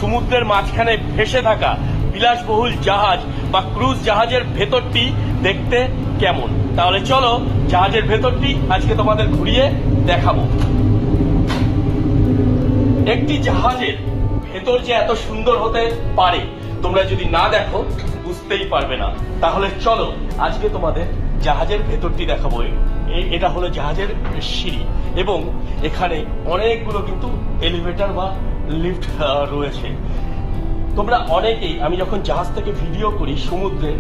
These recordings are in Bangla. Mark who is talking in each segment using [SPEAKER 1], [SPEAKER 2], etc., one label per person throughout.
[SPEAKER 1] সমুদ্রের মাঝখানে ভেসে থাকা বিলাসবহুল জাহাজ বা ক্রুজ জাহাজের ভেতরটি দেখতে কেমন। তাহলে চলো জাহাজের ভেতরটি আজকে তোমাদের ঘুরিয়ে দেখাবো। একটি জাহাজের ভেতর যে এত সুন্দর হতে পারে তোমরা যদি না দেখো বুঝতেই পারবে না। তাহলে চলো আজকে তোমাদের জাহাজের ভেতরটি দেখাবো। এটা হলো জাহাজের সিঁড়ি এবং এখানে অনেকগুলো কিন্তু এলিভেটর বা লিফট রয়েছে। তোমরা অনেকেই, আমি যখন জাহাজ থেকে ভিডিও করি সমুদ্রে,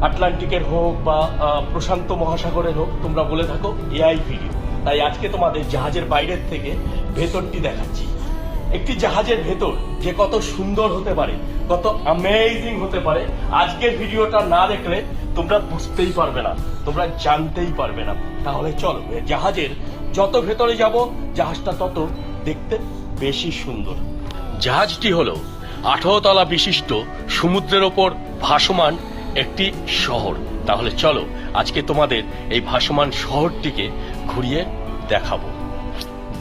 [SPEAKER 1] আটলান্টিকের হোক বা প্রশান্ত মহাসাগরের হোক, তোমরা বলে থাকো এআই ভিডিও। তাই আজকে তোমাদের জাহাজের বাইরের থেকে ভেতরটি দেখাচ্ছি। একটি জাহাজের ভেতর যে কত সুন্দর হতে পারে, কত অ্যামেজিং হতে পারে, আজকের ভিডিওটা না দেখলে তোমরা বুঝতেই পারবে না, তোমরা জানতেই পারবে না। তাহলে চলো জাহাজের যত ভেতরে যাব জাহাজটা তত দেখতে বেশি সুন্দর। জাহাজটি হলো 18 তলা বিশিষ্ট সমুদ্রের ওপর ভাসমান একটি শহর। তাহলে চলো আজকে তোমাদের এই ভাসমান শহরটিকে ঘুরিয়ে দেখাবো।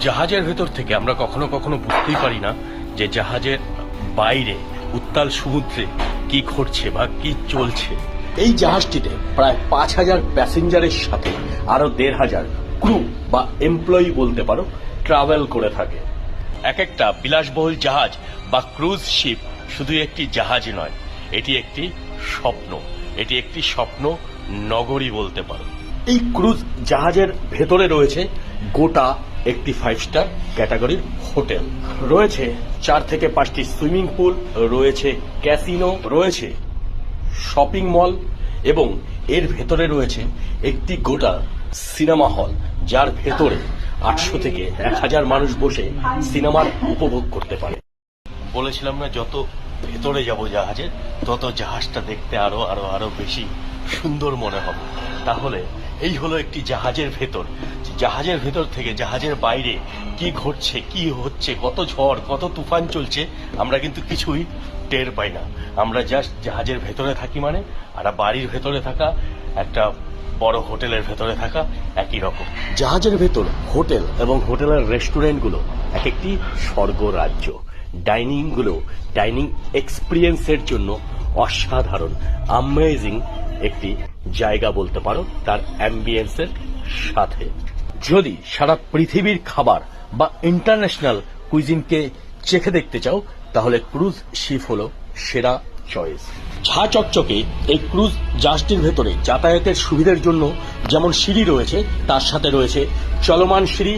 [SPEAKER 1] জাহাজের ভেতর থেকে আমরা কখনো কখনো বুঝতেই পারি না যে জাহাজের বাইরে উত্তাল সমুদ্রে কি ঘটছে বা কি চলছে। এই জাহাজটিতে প্রায় 5000 প্যাসেঞ্জারের সাথে আরো 1500 ক্রু বা এমপ্লয়ি বলতে পারো ট্রাভেল করে থাকে। এক একটা বিলাসবহুল জাহাজ বা ক্রুজ শিপ শুধু একটি জাহাজ নয়, এটি একটি স্বপ্ন, এটি একটি স্বপ্ন নগরী বলতে পারো। এই ক্রুজ জাহাজের ভেতরে রয়েছে গোটা একটি 5 স্টার ক্যাটাগরির হোটেল, রয়েছে 4 থেকে 5টি সুইমিং পুল, রয়েছে ক্যাসিনো, রয়েছে শপিং মল এবং এর ভেতরে রয়েছে একটি গোটা সিনেমা হল, যার ভেতরে 800 থেকে 1000 মানুষ বসে সিনেমার উপভোগ করতে পারে। বলেছিলাম না যত ভেতরে যাব জাহাজে তত জাহাজটা দেখতে আরো আরো আরো বেশি সুন্দর মনে হবে। তাহলে এই হলো একটি জাহাজের ভেতর। জাহাজের ভেতর থেকে জাহাজের বাইরে কি ঘটছে, কি হচ্ছে, কত ঝড়, কত তুফান চলছে আমরা কিন্তু কিছুই টের পাই না। আমরা জাস্ট জাহাজের ভেতরে থাকি মানে আর বাড়ির ভেতরে থাকা, একটা বড় হোটেলের ভেতরে থাকা একই রকম। জাহাজের ভেতর হোটেল এবং হোটেলের রেস্টুরেন্টগুলো এক একটি স্বর্গ রাজ্য। ডাইনিং এক্সপিরিয়েন্সের জন্য অসাধারণ অ্যামেজিং একটি জায়গা বলতে পারো তার অ্যাম্বিয়েন্সের সাথে। যদি সারা পৃথিবীর খাবার বা ইন্টারন্যাশনাল কুইজিনকে চেখে দেখতে চাও তাহলে ক্রুজ শিপ হলো সেরা চয়েস। ঝা চকচকে এই ক্রুজ জাহাজটির ভেতরে যাতায়াতের সুবিধার জন্য যেমন সিঁড়ি রয়েছে, তার সাথে রয়েছে চলমান সিঁড়ি